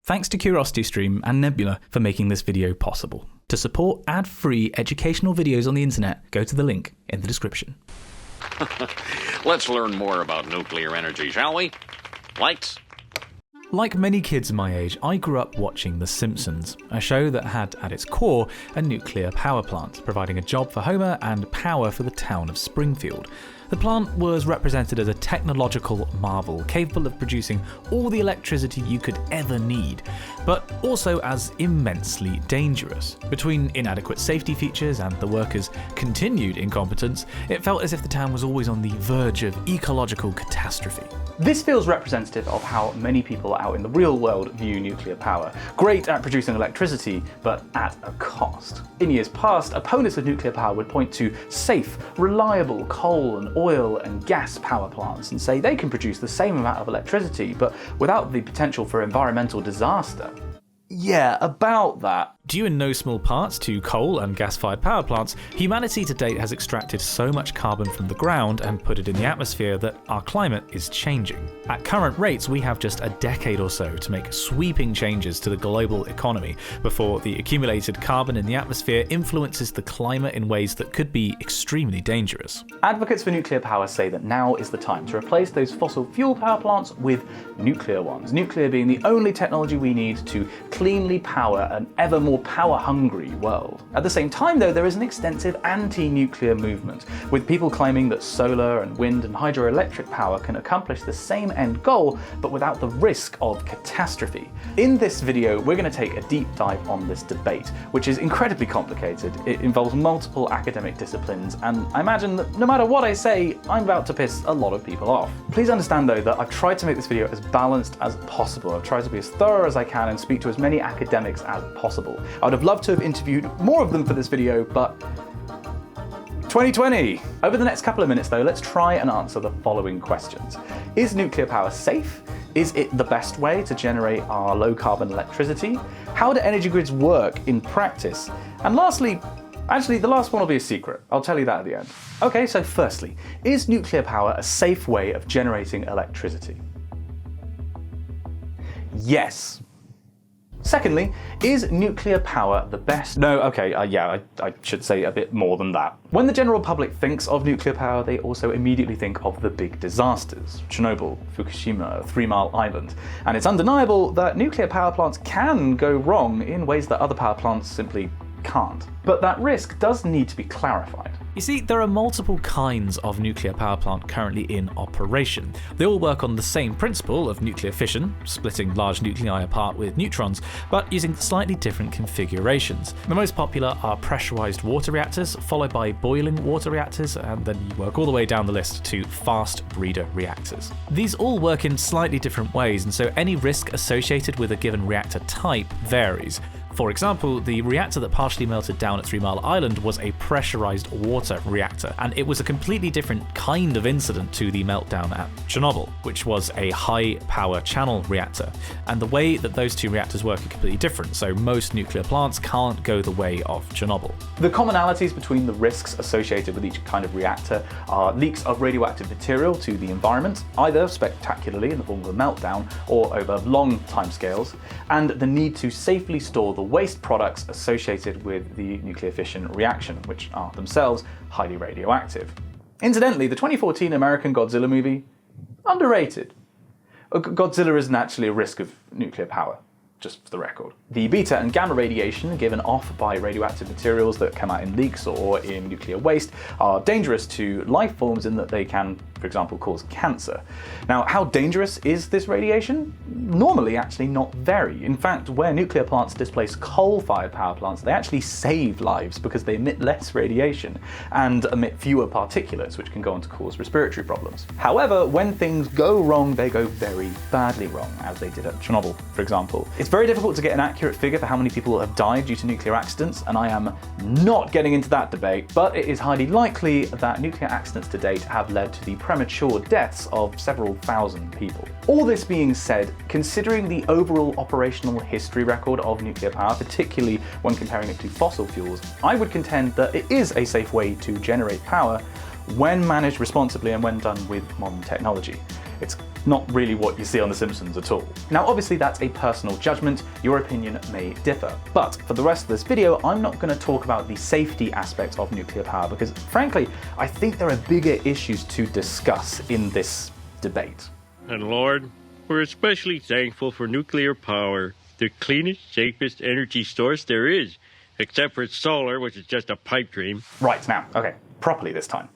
Thanks to CuriosityStream and Nebula for making this video possible. To support ad-free educational videos on the internet, go to the link in the description. Let's learn more about nuclear energy, shall we? Lights. Like many kids my age, I grew up watching The Simpsons, a show that had at its core a nuclear power plant, providing a job for Homer and power for the town of Springfield. The plant was represented as a technological marvel, capable of producing all the electricity you could ever need, but also as immensely dangerous. Between inadequate safety features and the workers' continued incompetence, it felt as if the town was always on the verge of ecological catastrophe. This feels representative of how many people out in the real world view nuclear power. Great at producing electricity, but at a cost. In years past, opponents of nuclear power would point to safe, reliable coal and oil and gas power plants and say they can produce the same amount of electricity, but without the potential for environmental disaster. Yeah, about that. Due in no small part to coal and gas-fired power plants, humanity to date has extracted so much carbon from the ground and put it in the atmosphere that our climate is changing. At current rates, we have just a decade or so to make sweeping changes to the global economy before the accumulated carbon in the atmosphere influences the climate in ways that could be extremely dangerous. Advocates for nuclear power say that now is the time to replace those fossil fuel power plants with nuclear ones. Nuclear being the only technology we need to cleanly power an ever more power-hungry world. At the same time, though, there is an extensive anti-nuclear movement, with people claiming that solar and wind and hydroelectric power can accomplish the same end goal, but without the risk of catastrophe. In this video, we're going to take a deep dive on this debate, which is incredibly complicated. It involves multiple academic disciplines, and I imagine that no matter what I say, I'm about to piss a lot of people off. Please understand, though, that I've tried to make this video as balanced as possible. I've tried to be as thorough as I can and speak to as many academics as possible. I would have loved to have interviewed more of them for this video, but 2020! Over the next couple of minutes though, let's try and answer the following questions. Is nuclear power safe? Is it the best way to generate our low carbon electricity? How do energy grids work in practice? And lastly, actually the last one will be a secret. I'll tell you that at the end. Okay, so firstly, is nuclear power a safe way of generating electricity? Yes. Secondly, is nuclear power the best? No, okay, I should say a bit more than that. When the general public thinks of nuclear power, they also immediately think of the big disasters. Chernobyl, Fukushima, 3 Mile Island. And it's undeniable that nuclear power plants can go wrong in ways that other power plants simply can't. But that risk does need to be clarified. You see, there are multiple kinds of nuclear power plant currently in operation. They all work on the same principle of nuclear fission, splitting large nuclei apart with neutrons, but using slightly different configurations. The most popular are pressurized water reactors, followed by boiling water reactors, and then you work all the way down the list to fast breeder reactors. These all work in slightly different ways, and so any risk associated with a given reactor type varies. For example, the reactor that partially melted down at 3 Mile Island was a pressurized water reactor, and it was a completely different kind of incident to the meltdown at Chernobyl, which was a high power channel reactor. And the way that those two reactors work are completely different, so most nuclear plants can't go the way of Chernobyl. The commonalities between the risks associated with each kind of reactor are leaks of radioactive material to the environment, either spectacularly in the form of a meltdown or over long timescales, and the need to safely store the waste products associated with the nuclear fission reaction, which are themselves highly radioactive. Incidentally, the 2014 American Godzilla movie, underrated. Godzilla isn't actually a risk of nuclear power, just for the record. The beta and gamma radiation given off by radioactive materials that come out in leaks or in nuclear waste are dangerous to life forms in that they can, for example, cause cancer. Now, how dangerous is this radiation? Normally, actually not very. In fact, where nuclear plants displace coal-fired power plants, they actually save lives because they emit less radiation and emit fewer particulates, which can go on to cause respiratory problems. However, when things go wrong, they go very badly wrong, as they did at Chernobyl, for example. It's very difficult to get an accurate figure for how many people have died due to nuclear accidents, and I am not getting into that debate, but it is highly likely that nuclear accidents to date have led to the premature deaths of several thousand people. All this being said, considering the overall operational history record of nuclear power, particularly when comparing it to fossil fuels, I would contend that it is a safe way to generate power when managed responsibly and when done with modern technology. It's not really what you see on The Simpsons at all. Now obviously that's a personal judgment, your opinion may differ, but for the rest of this video I'm not going to talk about the safety aspects of nuclear power because frankly I think there are bigger issues to discuss in this debate. And Lord, we're especially thankful for nuclear power, the cleanest, safest energy source there is, except for solar, which is just a pipe dream. Right, now, okay, properly this time.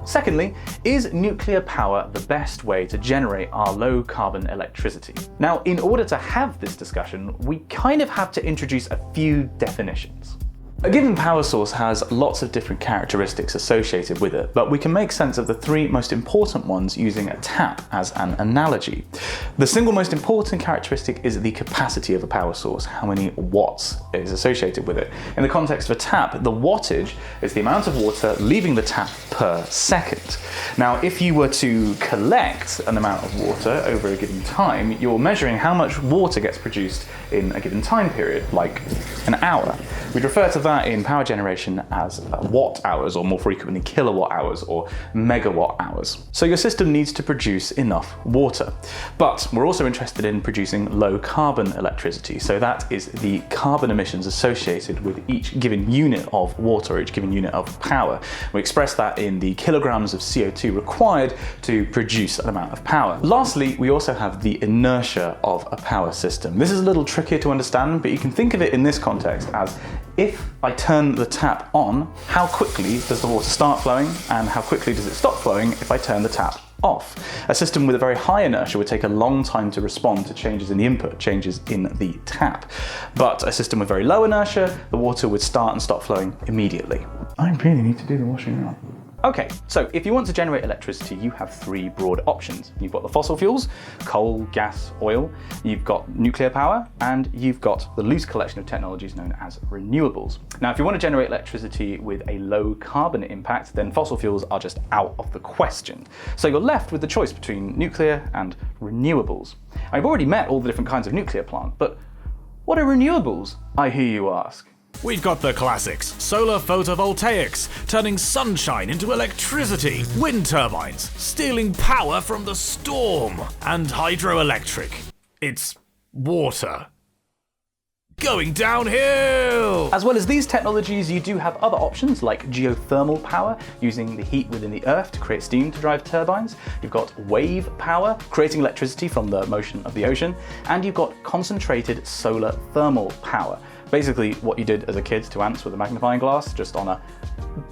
Secondly, is nuclear power the best way to generate our low carbon electricity? Now, in order to have this discussion, we kind of have to introduce a few definitions. A given power source has lots of different characteristics associated with it, but we can make sense of the three most important ones using a tap as an analogy. The single most important characteristic is the capacity of a power source, how many watts is associated with it. In the context of a tap, the wattage is the amount of water leaving the tap per second. Now, if you were to collect an amount of water over a given time, you're measuring how much water gets produced in a given time period, like an hour. We'd refer to that in power generation as watt hours, or more frequently kilowatt hours or megawatt hours. So your system needs to produce enough water. But we're also interested in producing low carbon electricity. So that is the carbon emissions associated with each given unit of water, or each given unit of power. We express that in the kilograms of CO2 required to produce an amount of power. Lastly, we also have the inertia of a power system. This is a little trickier to understand, but you can think of it in this context as if I turn the tap on, how quickly does the water start flowing and how quickly does it stop flowing if I turn the tap off? A system with a very high inertia would take a long time to respond to changes in the input, changes in the tap. But a system with very low inertia, the water would start and stop flowing immediately. I really need to do the washing now. Okay, so if you want to generate electricity, you have three broad options. You've got the fossil fuels, coal, gas, oil, you've got nuclear power, and you've got the loose collection of technologies known as renewables. Now, if you want to generate electricity with a low carbon impact, then fossil fuels are just out of the question. So you're left with the choice between nuclear and renewables. I've already met all the different kinds of nuclear plant, but what are renewables, I hear you ask? We've got the classics, solar photovoltaics, turning sunshine into electricity, wind turbines, stealing power from the storm, and hydroelectric. It's water. Going downhill! As well as these technologies, you do have other options like geothermal power, using the heat within the earth to create steam to drive turbines. You've got wave power, creating electricity from the motion of the ocean. And you've got concentrated solar thermal power. Basically what you did as a kid to ants with a magnifying glass, just on a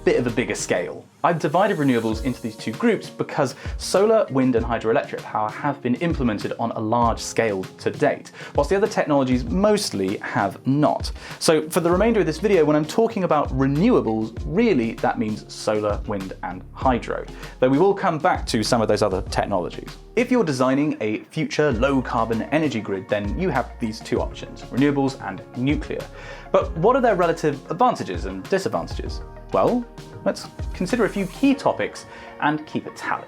bit of a bigger scale. I've divided renewables into these two groups because solar, wind and hydroelectric power have been implemented on a large scale to date, whilst the other technologies mostly have not. So for the remainder of this video, when I'm talking about renewables, really that means solar, wind and hydro, though we will come back to some of those other technologies. If you're designing a future low carbon energy grid, then you have these two options, renewables and nuclear. But what are their relative advantages and disadvantages? Well, let's consider a few key topics and keep a tally.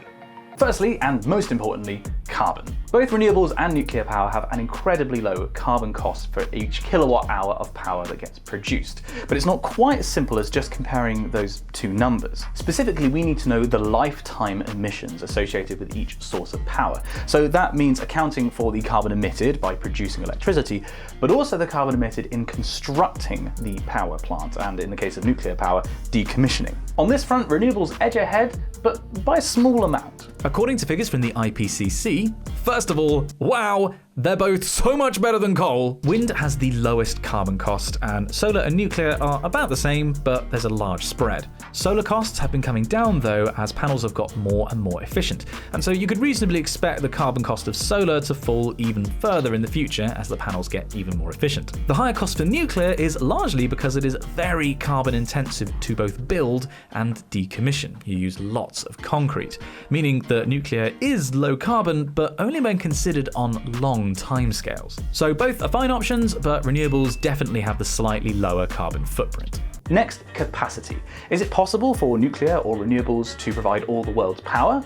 Firstly, and most importantly, carbon. Both renewables and nuclear power have an incredibly low carbon cost for each kilowatt hour of power that gets produced. But it's not quite as simple as just comparing those two numbers. Specifically, we need to know the lifetime emissions associated with each source of power. So that means accounting for the carbon emitted by producing electricity, but also the carbon emitted in constructing the power plant, and in the case of nuclear power, decommissioning. On this front, renewables edge ahead, but by a small amount. According to figures from the IPCC, first of all, wow, they're both so much better than coal. Wind has the lowest carbon cost, and solar and nuclear are about the same, but there's a large spread. Solar costs have been coming down though, as panels have got more and more efficient, and so you could reasonably expect the carbon cost of solar to fall even further in the future as the panels get even more efficient. The higher cost for nuclear is largely because it is very carbon intensive to both build and decommission. You use lots of concrete, meaning that nuclear is low carbon, but only when considered on long timescales. So both are fine options, but renewables definitely have the slightly lower carbon footprint. Next, capacity. Is it possible for nuclear or renewables to provide all the world's power?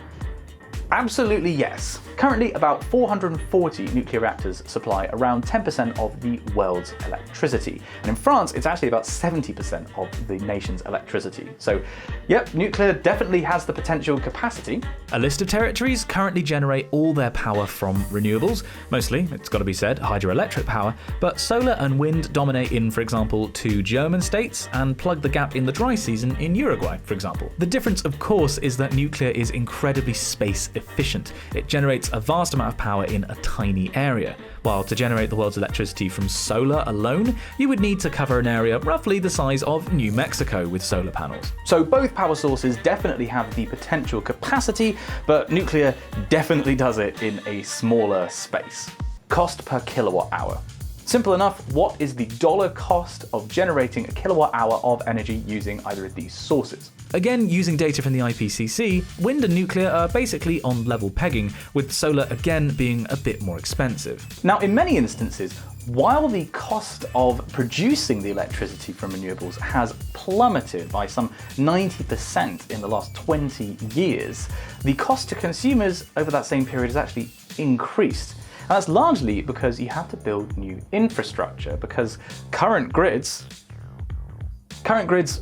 Absolutely yes. Currently, about 440 nuclear reactors supply around 10% of the world's electricity. And in France, it's actually about 70% of the nation's electricity. So, yep, nuclear definitely has the potential capacity. A list of territories currently generate all their power from renewables, mostly, it's got to be said, hydroelectric power, but solar and wind dominate in, for example, 2 German states and plug the gap in the dry season in Uruguay, for example. The difference, of course, is that nuclear is incredibly space efficient. It generates a vast amount of power in a tiny area, while to generate the world's electricity from solar alone, you would need to cover an area roughly the size of New Mexico with solar panels. So both power sources definitely have the potential capacity, but nuclear definitely does it in a smaller space. Cost per kilowatt hour. Simple enough, what is the dollar cost of generating a kilowatt hour of energy using either of these sources? Again, using data from the IPCC, wind and nuclear are basically on level pegging, with solar again being a bit more expensive. Now, in many instances, while the cost of producing the electricity from renewables has plummeted by some 90% in the last 20 years, the cost to consumers over that same period has actually increased. And that's largely because you have to build new infrastructure, because current grids,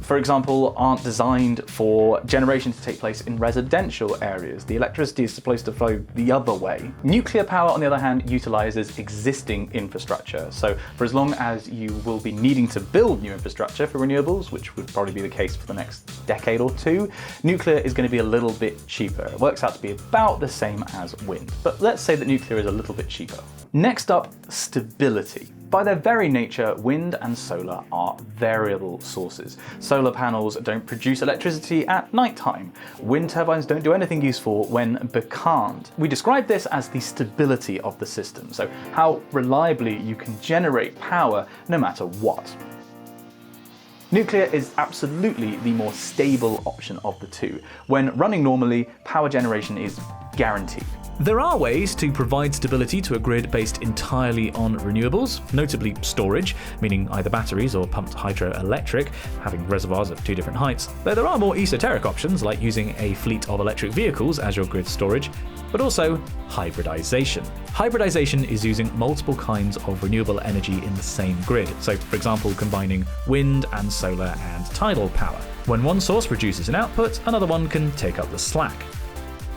for example, aren't designed for generation to take place in residential areas. The electricity is supposed to flow the other way. Nuclear power, on the other hand, utilizes existing infrastructure. So for as long as you will be needing to build new infrastructure for renewables, which would probably be the case for the next decade or two, nuclear is going to be a little bit cheaper. It works out to be about the same as wind. But let's say that nuclear is a little bit cheaper. Next up, stability. By their very nature, wind and solar are variable sources. Solar panels don't produce electricity at night time. Wind turbines don't do anything useful when becalmed. We describe this as the stability of the system, so how reliably you can generate power no matter what. Nuclear is absolutely the more stable option of the two. When running normally, power generation is guaranteed. There are ways to provide stability to a grid based entirely on renewables, notably storage, meaning either batteries or pumped hydroelectric, having reservoirs at 2 different heights, though there are more esoteric options like using a fleet of electric vehicles as your grid storage, but also hybridization. Hybridization is using multiple kinds of renewable energy in the same grid, so for example combining wind and solar and tidal power. When one source reduces an output, another one can take up the slack.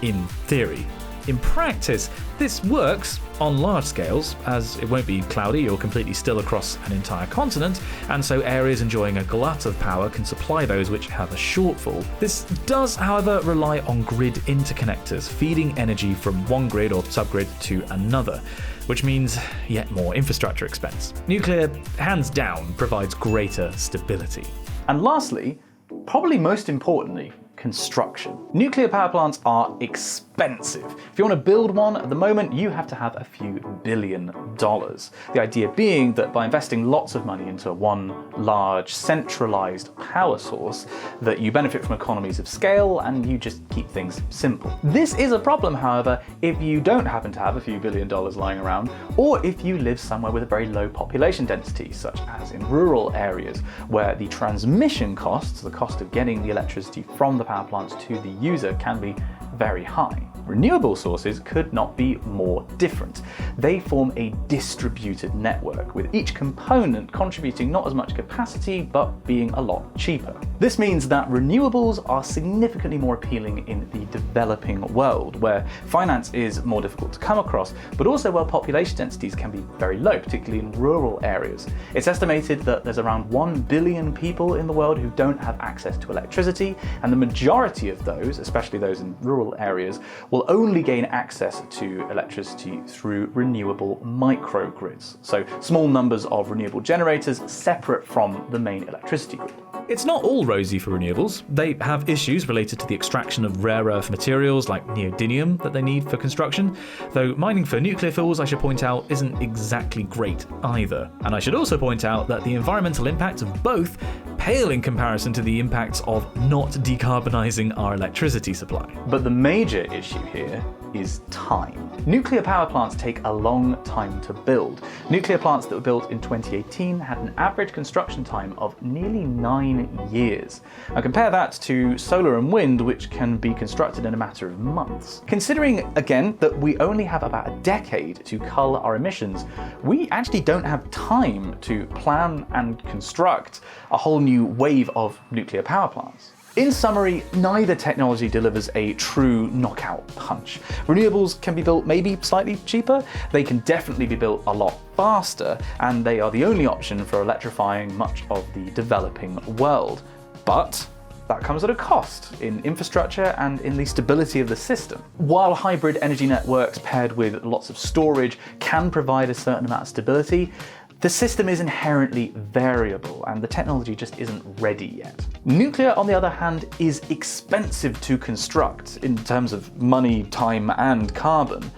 In theory. In practice, this works on large scales, as it won't be cloudy or completely still across an entire continent, and so areas enjoying a glut of power can supply those which have a shortfall. This does, however, rely on grid interconnectors, feeding energy from one grid or subgrid to another, which means yet more infrastructure expense. Nuclear, hands down, provides greater stability. And lastly, probably most importantly, construction. Nuclear power plants are expensive. If you want to build one at the moment, you have to have a few $1 billion. The idea being that by investing lots of money into one large centralized power source, that you benefit from economies of scale and you just keep things simple. This is a problem, however, if you don't happen to have a few $1 billion lying around, or if you live somewhere with a very low population density, such as in rural areas, where the transmission costs, the cost of getting the electricity from the power plants to the user, can be very high. Renewable sources could not be more different. They form a distributed network, with each component contributing not as much capacity, but being a lot cheaper. This means that renewables are significantly more appealing in the developing world, where finance is more difficult to come across, but also where population densities can be very low, particularly in rural areas. It's estimated that there's around 1 billion people in the world who don't have access to electricity, and the majority of those, especially those in rural areas, will only gain access to electricity through renewable microgrids, so small numbers of renewable generators separate from the main electricity grid. It's not all rosy for renewables. They have issues related to the extraction of rare earth materials like neodymium that they need for construction, though mining for nuclear fuels, I should point out, isn't exactly great either. And I should also point out that the environmental impacts of both pale in comparison to the impacts of not decarbonising our electricity supply. But the major issue here is time. Nuclear power plants take a long time to build. Nuclear plants that were built in 2018 had an average construction time of nearly 9 years. Now compare that to solar and wind, which can be constructed in a matter of months. Considering, again, that we only have about a decade to cull our emissions, we actually don't have time to plan and construct a whole new wave of nuclear power plants. In summary, neither technology delivers a true knockout punch. Renewables can be built maybe slightly cheaper, they can definitely be built a lot faster, and they are the only option for electrifying much of the developing world. But that comes at a cost in infrastructure and in the stability of the system. While hybrid energy networks paired with lots of storage can provide a certain amount of stability, the system is inherently variable and the technology just isn't ready yet. Nuclear, on the other hand, is expensive to construct in terms of money, time, and carbon,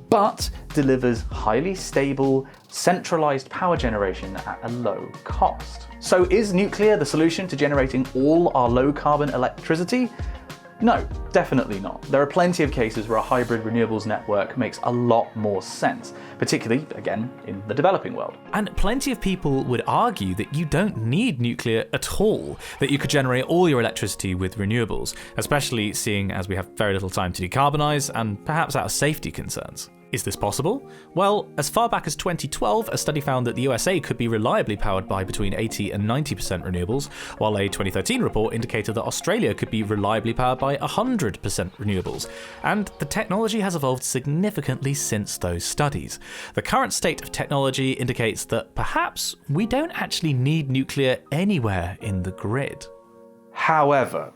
but delivers highly stable, centralized power generation at a low cost. So is nuclear the solution to generating all our low-carbon electricity? No, definitely not. There are plenty of cases where a hybrid renewables network makes a lot more sense, particularly, again, in the developing world. And plenty of people would argue that you don't need nuclear at all, that you could generate all your electricity with renewables, especially seeing as we have very little time to decarbonise and perhaps out of safety concerns. Is this possible? Well, as far back as 2012, a study found that the USA could be reliably powered by between 80 and 90% renewables, while a 2013 report indicated that Australia could be reliably powered by 100% renewables. And the technology has evolved significantly since those studies. The current state of technology indicates that perhaps we don't actually need nuclear anywhere in the grid. However,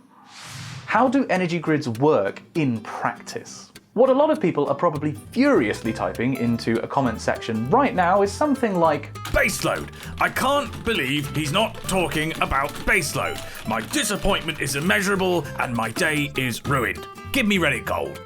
how do energy grids work in practice? What a lot of people are probably furiously typing into a comment section right now is something like, Baseload. I can't believe he's not talking about baseload. My disappointment is immeasurable and my day is ruined. Give me Reddit gold.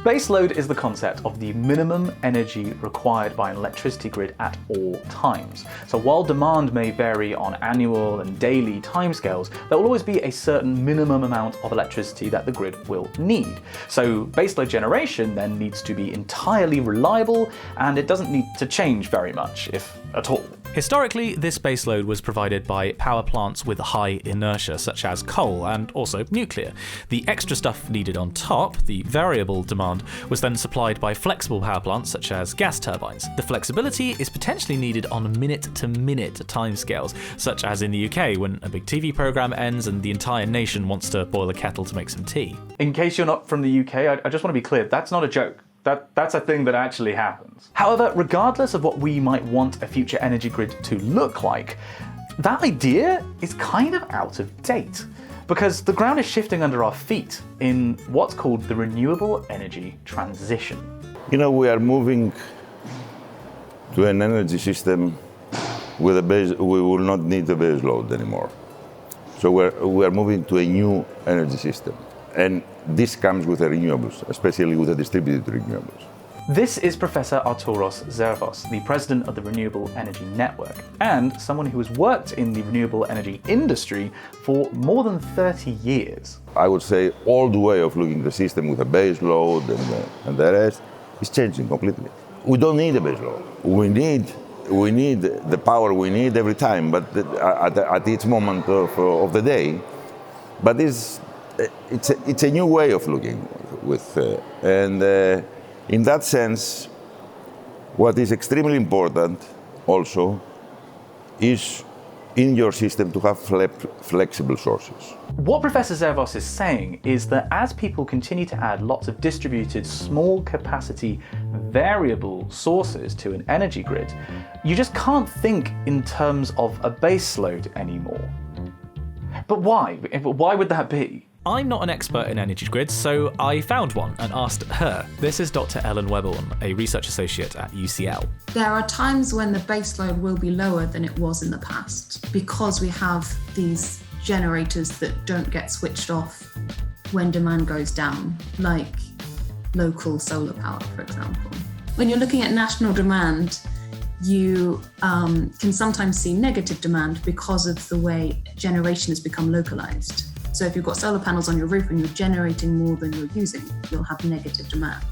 baseload is the concept of the minimum energy required by an electricity grid at all times. So while demand may vary on annual and daily timescales, there will always be a certain minimum amount of electricity that the grid will need. So baseload generation then needs to be entirely reliable, and it doesn't need to change very much, if at all. Historically, this baseload was provided by power plants with high inertia, such as coal and also nuclear. The extra stuff needed on top, the variable demand, was then supplied by flexible power plants such as gas turbines. The flexibility is potentially needed on minute-to-minute timescales, such as in the UK when a big TV programme ends and the entire nation wants to boil a kettle to make some tea. In case you're not from the UK, I just want to be clear, that's not a joke. That's a thing that actually happens. However, regardless of what we might want a future energy grid to look like, that idea is kind of out of date, because the ground is shifting under our feet in what's called the renewable energy transition. You know, we are moving to an energy system with a base. We will not need the base load anymore. So we are moving to a new energy system. And this comes with the renewables, especially with the distributed renewables. This is Professor Arthouros Zervos, the president of the Renewable Energy Network, and someone who has worked in the renewable energy industry for more than 30 years. I would say all the way of looking at the system with a base load and the rest is changing completely. We don't need a base load. We need the power we need every time, but at each moment of the day. But it's a new way of looking with, in that sense, what is extremely important also is in your system to have flexible sources. What Professor Zervos is saying is that as people continue to add lots of distributed, small capacity, variable sources to an energy grid, you just can't think in terms of a base load anymore. But why? Why would that be? I'm not an expert in energy grids, so I found one and asked her. This is Dr. Ellen Webborn, a research associate at UCL. There are times when the baseload will be lower than it was in the past because we have these generators that don't get switched off when demand goes down, like local solar power, for example. When you're looking at national demand, you can sometimes see negative demand because of the way generation has become localized. So if you've got solar panels on your roof and you're generating more than you're using, you'll have negative demand.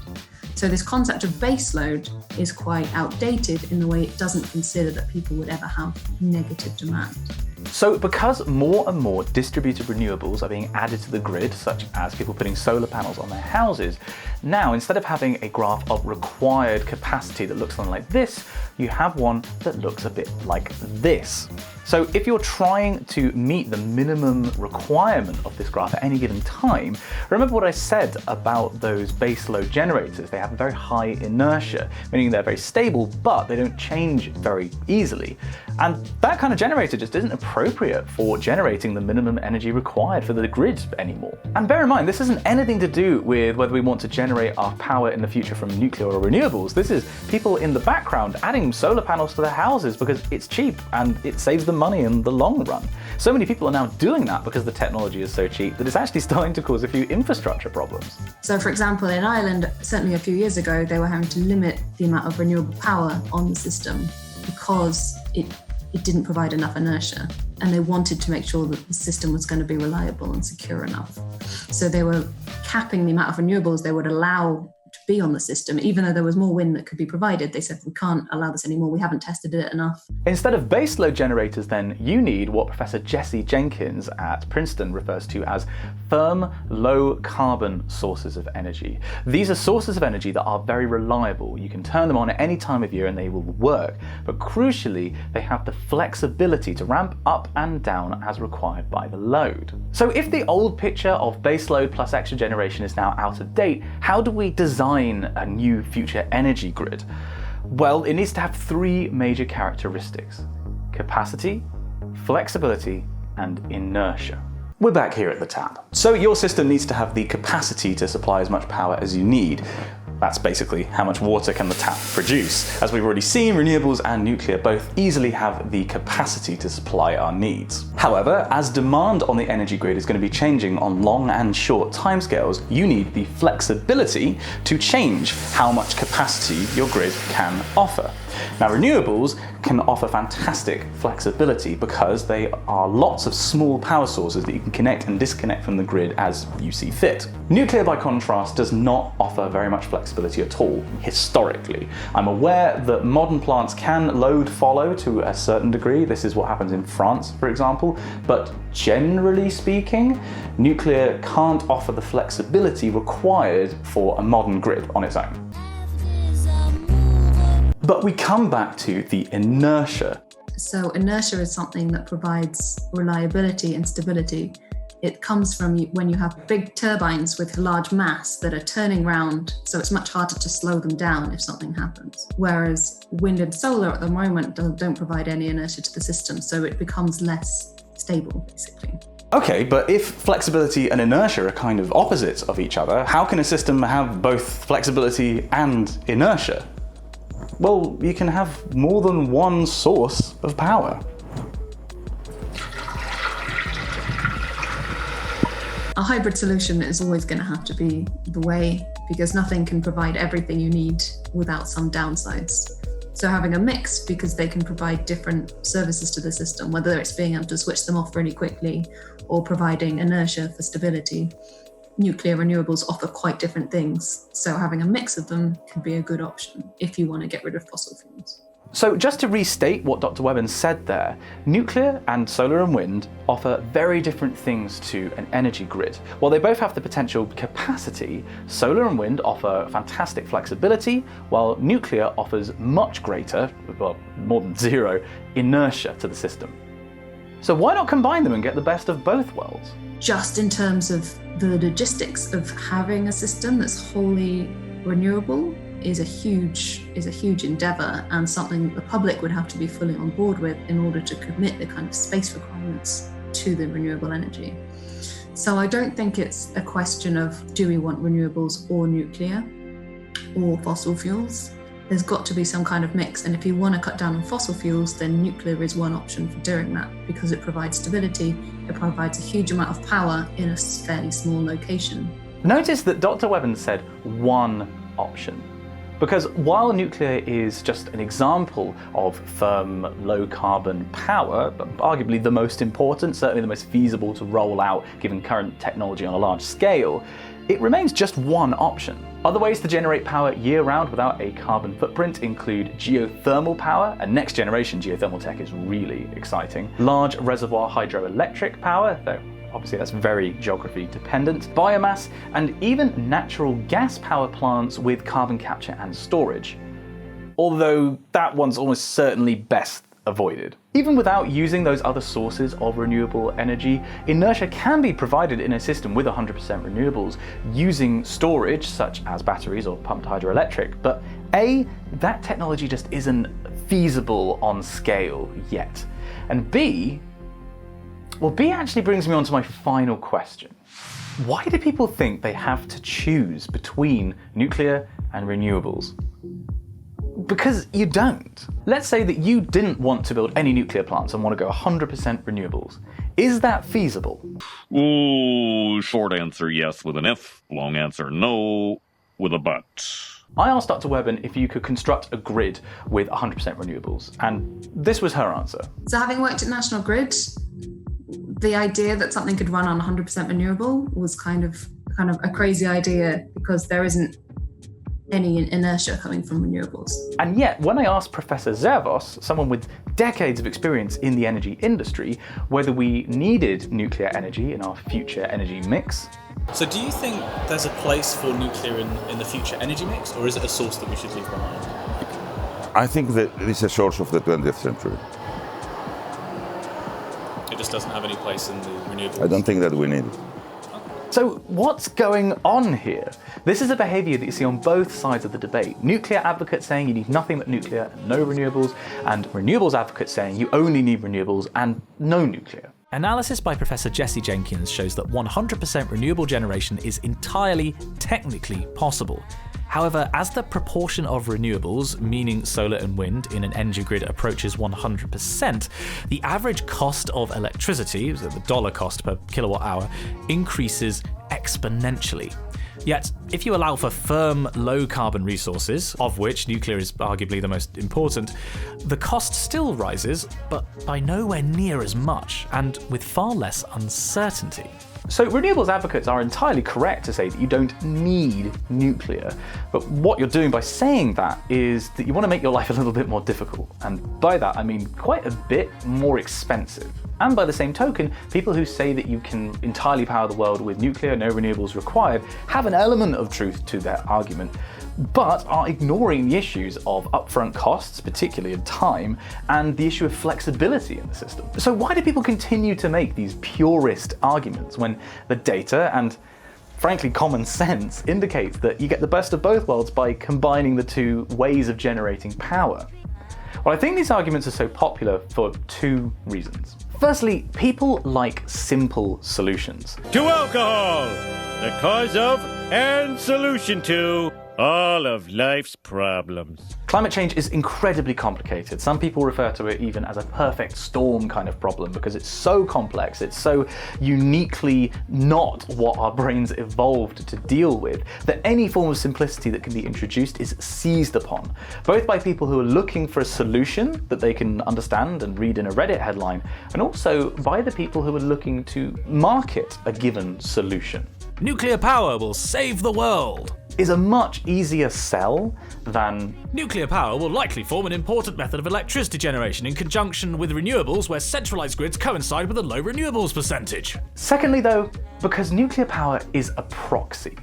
So this concept of baseload is quite outdated in the way it doesn't consider that people would ever have negative demand. So because more and more distributed renewables are being added to the grid, such as people putting solar panels on their houses, now instead of having a graph of required capacity that looks something like this, you have one that looks a bit like this. So if you're trying to meet the minimum requirement of this graph at any given time, remember what I said about those baseload generators. They have very high inertia, meaning they're very stable, but they don't change very easily. And that kind of generator just isn't appropriate for generating the minimum energy required for the grid anymore. And bear in mind, this isn't anything to do with whether we want to generate our power in the future from nuclear or renewables. This is people in the background adding solar panels to their houses because it's cheap and it saves them money in the long run. So many people are now doing that because the technology is so cheap that it's actually starting to cause a few infrastructure problems. So for example, in Ireland, certainly a few years ago, they were having to limit the amount of renewable power on the system because it didn't provide enough inertia. And they wanted to make sure that the system was going to be reliable and secure enough. So they were capping the amount of renewables they would allow to be on the system, even though there was more wind that could be provided. They said, we can't allow this anymore, we haven't tested it enough. Instead of baseload generators then, you need what Professor Jesse Jenkins at Princeton refers to as firm, low carbon sources of energy. These are sources of energy that are very reliable. You can turn them on at any time of year and they will work. But crucially, they have the flexibility to ramp up and down as required by the load. So if the old picture of baseload plus extra generation is now out of date, how do we design a new future energy grid? Well, it needs to have three major characteristics: capacity, flexibility, and inertia. We're back here at the tap. So your system needs to have the capacity to supply as much power as you need. That's basically how much water can the tap produce. As we've already seen, renewables and nuclear both easily have the capacity to supply our needs. However, as demand on the energy grid is going to be changing on long and short timescales, you need the flexibility to change how much capacity your grid can offer. Now, renewables can offer fantastic flexibility because they are lots of small power sources that you can connect and disconnect from the grid as you see fit. Nuclear, by contrast, does not offer very much flexibility at all, historically. I'm aware that modern plants can load follow to a certain degree. This is what happens in France, for example. But generally speaking, nuclear can't offer the flexibility required for a modern grid on its own. But we come back to the inertia. So inertia is something that provides reliability and stability. It comes from when you have big turbines with large mass that are turning round, so it's much harder to slow them down if something happens. Whereas wind and solar at the moment don't provide any inertia to the system, so it becomes less stable, basically. Okay, but if flexibility and inertia are kind of opposites of each other, how can a system have both flexibility and inertia? Well, you can have more than one source of power. A hybrid solution is always going to have to be the way, because nothing can provide everything you need without some downsides. So having a mix, because they can provide different services to the system, whether it's being able to switch them off really quickly or providing inertia for stability. Nuclear renewables offer quite different things, so having a mix of them can be a good option if you want to get rid of fossil fuels. So just to restate what Dr. Webben said there, nuclear and solar and wind offer very different things to an energy grid. While they both have the potential capacity, solar and wind offer fantastic flexibility, while nuclear offers much greater, well, more than zero, inertia to the system. So why not combine them and get the best of both worlds? Just in terms of the logistics of having a system that's wholly renewable is a huge endeavour, and something that the public would have to be fully on board with in order to commit the kind of space requirements to the renewable energy. So I don't think it's a question of do we want renewables or nuclear or fossil fuels. There's got to be some kind of mix, and if you want to cut down on fossil fuels, then nuclear is one option for doing that because it provides stability, it provides a huge amount of power in a fairly small location. Notice that Dr. Webben said one option. Because while nuclear is just an example of firm, low-carbon power, but arguably the most important, certainly the most feasible to roll out given current technology on a large scale, it remains just one option. Other ways to generate power year-round without a carbon footprint include geothermal power, and next-generation geothermal tech is really exciting, large reservoir hydroelectric power, though obviously that's very geography dependent, biomass, and even natural gas power plants with carbon capture and storage. Although that one's almost certainly best avoided. Even without using those other sources of renewable energy, inertia can be provided in a system with 100% renewables using storage such as batteries or pumped hydroelectric, but A, that technology just isn't feasible on scale yet. And B actually brings me on to my final question. Why do people think they have to choose between nuclear and renewables? Because you don't. Let's say that you didn't want to build any nuclear plants and want to go 100% renewables. Is that feasible? Ooh, short answer yes with an if, long answer no with a but. I asked Dr. Webben if you could construct a grid with 100% renewables, and this was her answer. So having worked at National Grid, the idea that something could run on 100% renewable was kind of a crazy idea because there isn't any inertia coming from renewables. And yet, when I asked Professor Zervos, someone with decades of experience in the energy industry, whether we needed nuclear energy in our future energy mix. So do you think there's a place for nuclear in the future energy mix, or is it a source that we should leave behind? I think that it's a source of the 20th century. It just doesn't have any place in the renewables? I don't think that we need it. So what's going on here? This is a behaviour that you see on both sides of the debate. Nuclear advocates saying you need nothing but nuclear and no renewables, and renewables advocates saying you only need renewables and no nuclear. Analysis by Professor Jesse Jenkins shows that 100% renewable generation is entirely technically possible. However, as the proportion of renewables, meaning solar and wind, in an energy grid approaches 100%, the average cost of electricity, so the dollar cost per kilowatt hour, increases exponentially. Yet, if you allow for firm, low-carbon resources, of which nuclear is arguably the most important, the cost still rises, but by nowhere near as much, and with far less uncertainty. So renewables advocates are entirely correct to say that you don't need nuclear, but what you're doing by saying that is that you want to make your life a little bit more difficult, and by that I mean quite a bit more expensive. And by the same token, people who say that you can entirely power the world with nuclear, no renewables required, have an element of truth to their argument, but are ignoring the issues of upfront costs, particularly in time, and the issue of flexibility in the system. So why do people continue to make these purist arguments when the data and, frankly, common sense indicates that you get the best of both worlds by combining the two ways of generating power? Well, I think these arguments are so popular for two reasons. Firstly, people like simple solutions. To alcohol, the cause of and solution to all of life's problems. Climate change is incredibly complicated. Some people refer to it even as a perfect storm kind of problem because it's so complex, it's so uniquely not what our brains evolved to deal with, that any form of simplicity that can be introduced is seized upon, both by people who are looking for a solution that they can understand and read in a Reddit headline, and also by the people who are looking to market a given solution. Nuclear power will save the world is a much easier sell than nuclear power will likely form an important method of electricity generation in conjunction with renewables where centralized grids coincide with a low renewables percentage. Secondly though, because nuclear power is a proxy.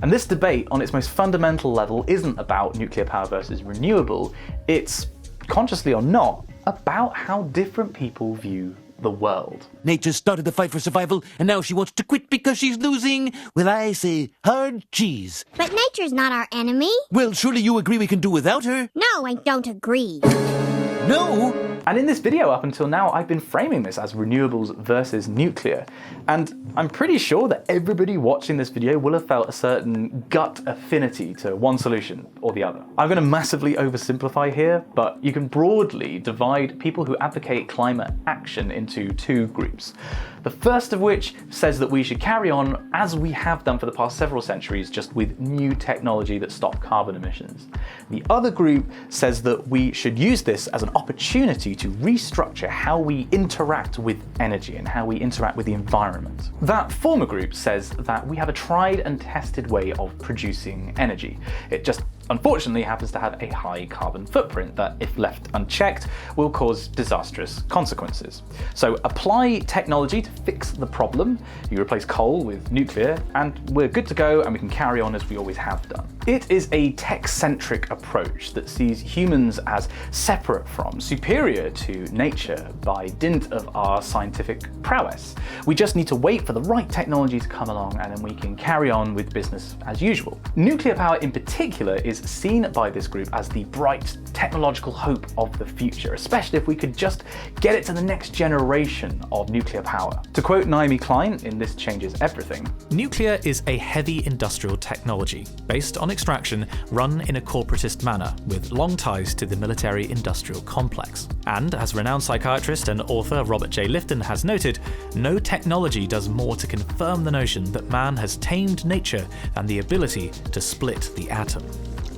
And this debate on its most fundamental level isn't about nuclear power versus renewable, it's, consciously or not, about how different people view the world. Nature started the fight for survival, and now she wants to quit because she's losing. Well, I say hard cheese. But nature's not our enemy. Well, surely you agree we can do without her? No, I don't agree. No? And in this video up until now, I've been framing this as renewables versus nuclear. And I'm pretty sure that everybody watching this video will have felt a certain gut affinity to one solution or the other. I'm going to massively oversimplify here, but you can broadly divide people who advocate climate action into two groups. The first of which says that we should carry on as we have done for the past several centuries, just with new technology that stops carbon emissions. The other group says that we should use this as an opportunity to restructure how we interact with energy and how we interact with the environment. That former group says that we have a tried and tested way of producing energy. It just unfortunately happens to have a high carbon footprint that, if left unchecked, will cause disastrous consequences. So apply technology to fix the problem, you replace coal with nuclear, and we're good to go and we can carry on as we always have done. It is a tech-centric approach that sees humans as separate from, superior to nature by dint of our scientific prowess. We just need to wait for the right technology to come along and then we can carry on with business as usual. Nuclear power in particular is seen by this group as the bright technological hope of the future, especially if we could just get it to the next generation of nuclear power. To quote Naomi Klein in This Changes Everything, "Nuclear is a heavy industrial technology, based on extraction, run in a corporatist manner, with long ties to the military-industrial complex. And, as renowned psychiatrist and author Robert J. Lifton has noted, no technology does more to confirm the notion that man has tamed nature than the ability to split the atom."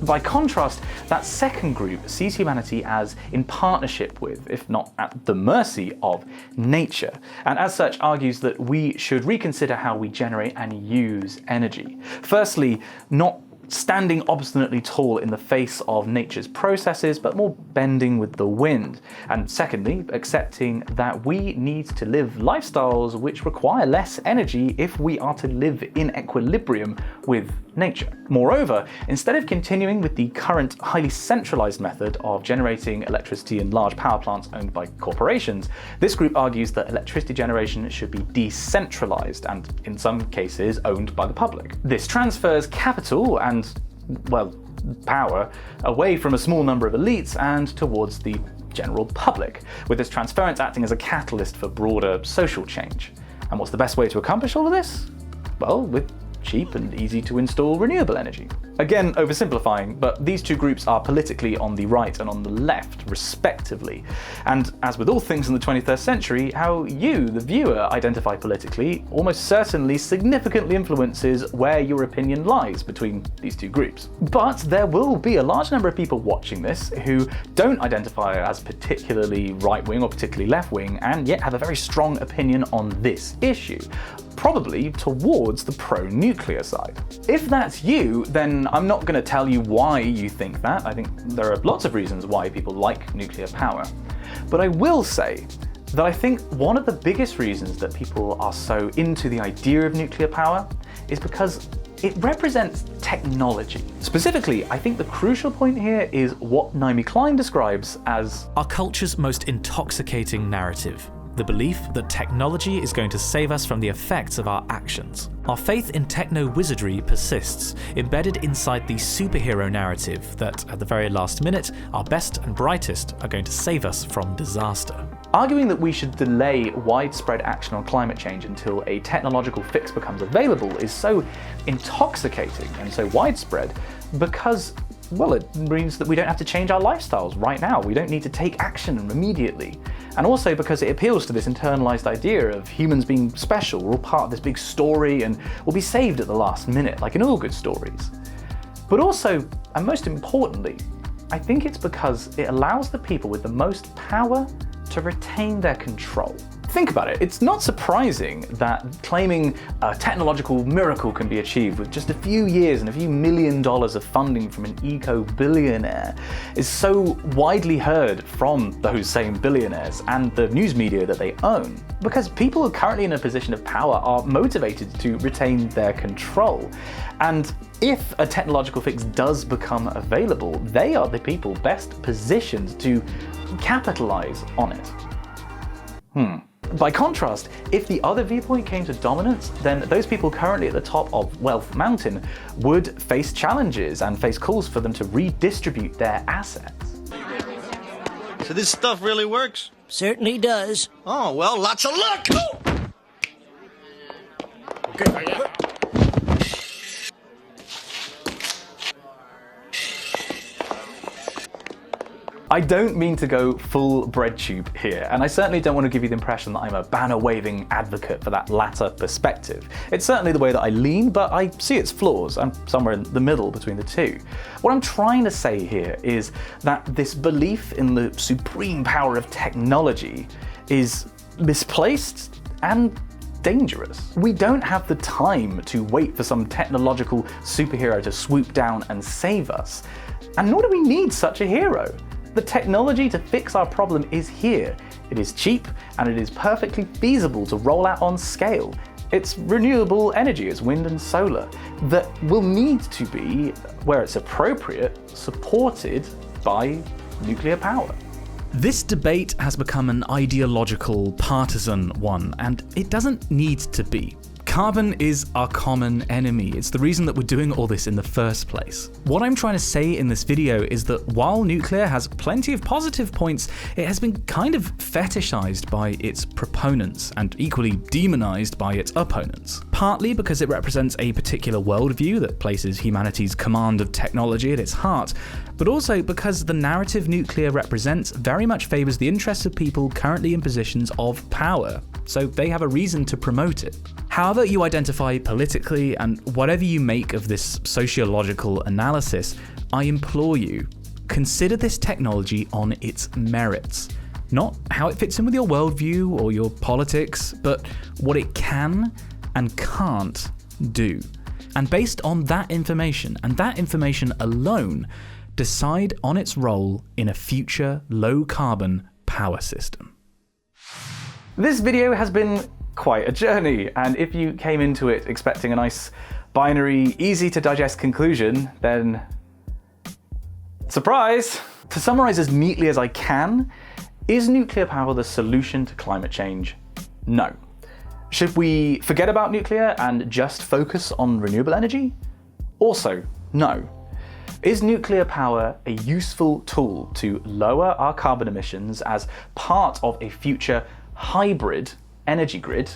By contrast, that second group sees humanity as in partnership with, if not at the mercy of, nature, and as such argues that we should reconsider how we generate and use energy. Firstly, not standing obstinately tall in the face of nature's processes, but more bending with the wind. And secondly, accepting that we need to live lifestyles which require less energy if we are to live in equilibrium with nature. Moreover, instead of continuing with the current highly centralized method of generating electricity in large power plants owned by corporations, this group argues that electricity generation should be decentralized and, in some cases, owned by the public. This transfers capital and, well, power away from a small number of elites and towards the general public, with this transference acting as a catalyst for broader social change. And what's the best way to accomplish all of this? Well, with cheap and easy to install renewable energy. Again, oversimplifying, but these two groups are politically on the right and on the left, respectively. And as with all things in the 21st century, how you, the viewer, identify politically almost certainly significantly influences where your opinion lies between these two groups. But there will be a large number of people watching this who don't identify as particularly right-wing or particularly left-wing, and yet have a very strong opinion on this issue, probably towards the pro-nuclear side. If that's you, then I'm not going to tell you why you think that. I think there are lots of reasons why people like nuclear power. But I will say that I think one of the biggest reasons that people are so into the idea of nuclear power is because it represents technology. Specifically, I think the crucial point here is what Naomi Klein describes as our culture's most intoxicating narrative. The belief that technology is going to save us from the effects of our actions. Our faith in techno-wizardry persists, embedded inside the superhero narrative that, at the very last minute, our best and brightest are going to save us from disaster. Arguing that we should delay widespread action on climate change until a technological fix becomes available is so intoxicating and so widespread because, well, it means that we don't have to change our lifestyles right now. We don't need to take action immediately. And also because it appeals to this internalized idea of humans being special. We're all part of this big story and we'll be saved at the last minute, like in all good stories. But also, and most importantly, I think it's because it allows the people with the most power to retain their control. Think about it, it's not surprising that claiming a technological miracle can be achieved with just a few years and a few $1 million of funding from an eco-billionaire is so widely heard from those same billionaires and the news media that they own. Because people who are currently in a position of power are motivated to retain their control. And if a technological fix does become available, they are the people best positioned to capitalize on it. By contrast, if the other viewpoint came to dominance, then those people currently at the top of Wealth Mountain would face challenges and face calls for them to redistribute their assets. So this stuff really works? Certainly does. Oh, well, lots of luck! I don't mean to go full bread tube here, and I certainly don't want to give you the impression that I'm a banner-waving advocate for that latter perspective. It's certainly the way that I lean, but I see its flaws. I'm somewhere in the middle between the two. What I'm trying to say here is that this belief in the supreme power of technology is misplaced and dangerous. We don't have the time to wait for some technological superhero to swoop down and save us, and nor do we need such a hero. The technology to fix our problem is here. It is cheap and it is perfectly feasible to roll out on scale. It's renewable energy, it's wind and solar, that will need to be, where it's appropriate, supported by nuclear power. This debate has become an ideological, partisan one, and it doesn't need to be. Carbon is our common enemy. It's the reason that we're doing all this in the first place. What I'm trying to say in this video is that while nuclear has plenty of positive points, it has been kind of fetishized by its proponents and equally demonized by its opponents. Partly because it represents a particular worldview that places humanity's command of technology at its heart, but also because the narrative nuclear represents very much favors the interests of people currently in positions of power, so they have a reason to promote it. However you identify politically and whatever you make of this sociological analysis, I implore you, consider this technology on its merits. Not how it fits in with your worldview or your politics, but what it can and can't do. And based on that information, and that information alone, decide on its role in a future low-carbon power system. This video has been quite a journey, and if you came into it expecting a nice, binary, easy-to-digest conclusion, then surprise! To summarize as neatly as I can, is nuclear power the solution to climate change? No. Should we forget about nuclear and just focus on renewable energy? Also, no. Is nuclear power a useful tool to lower our carbon emissions as part of a future hybrid energy grid?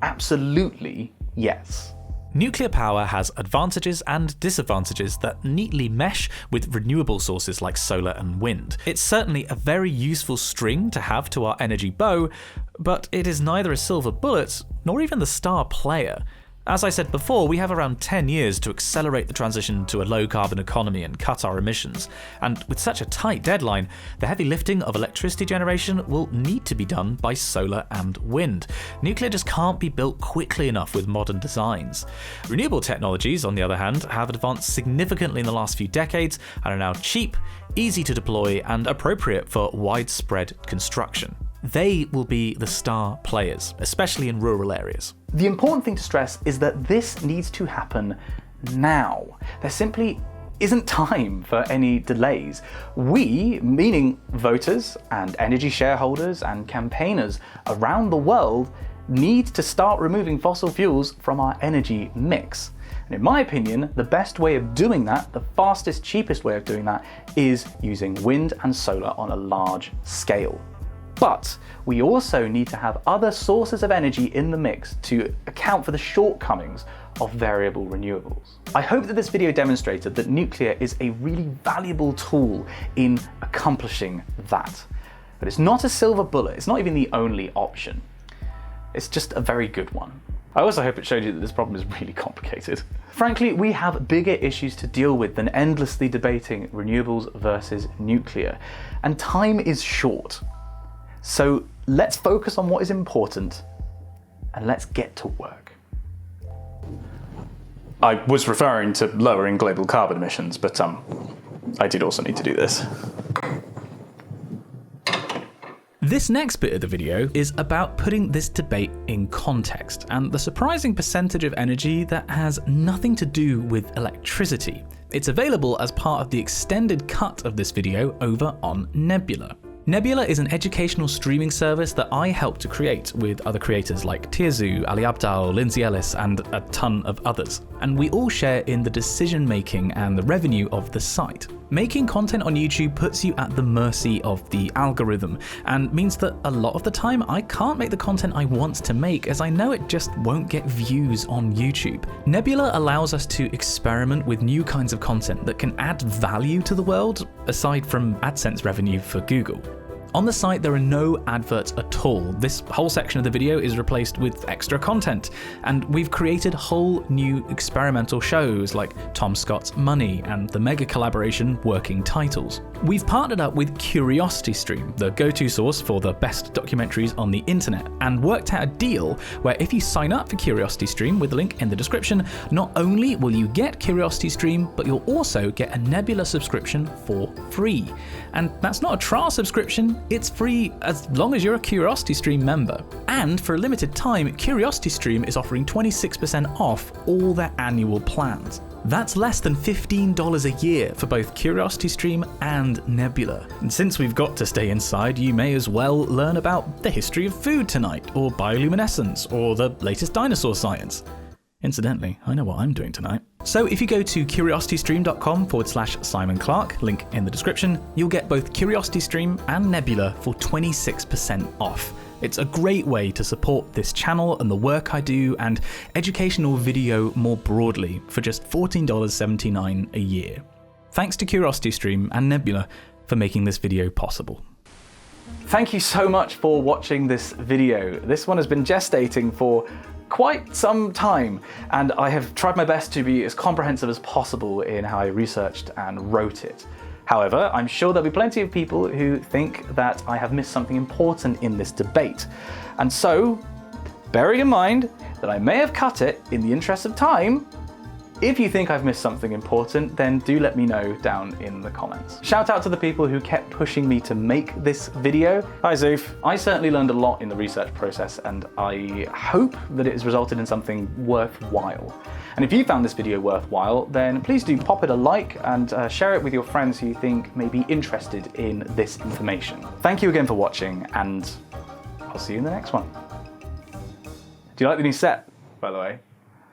Absolutely yes. Nuclear power has advantages and disadvantages that neatly mesh with renewable sources like solar and wind. It's certainly a very useful string to have to our energy bow, but it is neither a silver bullet nor even the star player. As I said before, we have around 10 years to accelerate the transition to a low-carbon economy and cut our emissions. And with such a tight deadline, the heavy lifting of electricity generation will need to be done by solar and wind. Nuclear just can't be built quickly enough with modern designs. Renewable technologies, on the other hand, have advanced significantly in the last few decades and are now cheap, easy to deploy, and appropriate for widespread construction. They will be the star players, especially in rural areas. The important thing to stress is that this needs to happen now. There simply isn't time for any delays. We, meaning voters and energy shareholders and campaigners around the world, need to start removing fossil fuels from our energy mix. And in my opinion, the best way of doing that, the fastest, cheapest way of doing that, is using wind and solar on a large scale. But we also need to have other sources of energy in the mix to account for the shortcomings of variable renewables. I hope that this video demonstrated that nuclear is a really valuable tool in accomplishing that. But it's not a silver bullet, it's not even the only option. It's just a very good one. I also hope it showed you that this problem is really complicated. Frankly, we have bigger issues to deal with than endlessly debating renewables versus nuclear, and time is short. So let's focus on what is important and let's get to work. I was referring to lowering global carbon emissions, but I did also need to do this. This next bit of the video is about putting this debate in context and the surprising percentage of energy that has nothing to do with electricity. It's available as part of the extended cut of this video over on Nebula. Nebula is an educational streaming service that I helped to create with other creators like Tirzu, Ali Abdaal, Lindsay Ellis, and a ton of others. And we all share in the decision making and the revenue of the site. Making content on YouTube puts you at the mercy of the algorithm and means that a lot of the time I can't make the content I want to make as I know it just won't get views on YouTube. Nebula allows us to experiment with new kinds of content that can add value to the world, aside from AdSense revenue for Google. On the site, there are no adverts at all. This whole section of the video is replaced with extra content, and we've created whole new experimental shows like Tom Scott's Money and the mega collaboration Working Titles. We've partnered up with CuriosityStream, the go-to source for the best documentaries on the internet, and worked out a deal where if you sign up for CuriosityStream with the link in the description, not only will you get CuriosityStream, but you'll also get a Nebula subscription for free. And that's not a trial subscription, it's free as long as you're a CuriosityStream member. And for a limited time, CuriosityStream is offering 26% off all their annual plans. That's less than $15 a year for both CuriosityStream and Nebula. And since we've got to stay inside, you may as well learn about the history of food tonight, or bioluminescence, or the latest dinosaur science. Incidentally, I know what I'm doing tonight. So if you go to curiositystream.com/Simon Clark, link in the description, you'll get both CuriosityStream and Nebula for 26% off. It's a great way to support this channel and the work I do and educational video more broadly for just $14.79 a year. Thanks to CuriosityStream and Nebula for making this video possible. Thank you so much for watching this video. This one has been gestating for quite some time, and I have tried my best to be as comprehensive as possible in how I researched and wrote it. However, I'm sure there'll be plenty of people who think that I have missed something important in this debate. And so, bearing in mind that I may have cut it in the interest of time, if you think I've missed something important, then do let me know down in the comments. Shout out to the people who kept pushing me to make this video. Hi Zoof. I certainly learned a lot in the research process, and I hope that it has resulted in something worthwhile. And if you found this video worthwhile, then please do pop it a like and share it with your friends who you think may be interested in this information. Thank you again for watching, and I'll see you in the next one. Do you like the new set, by the way?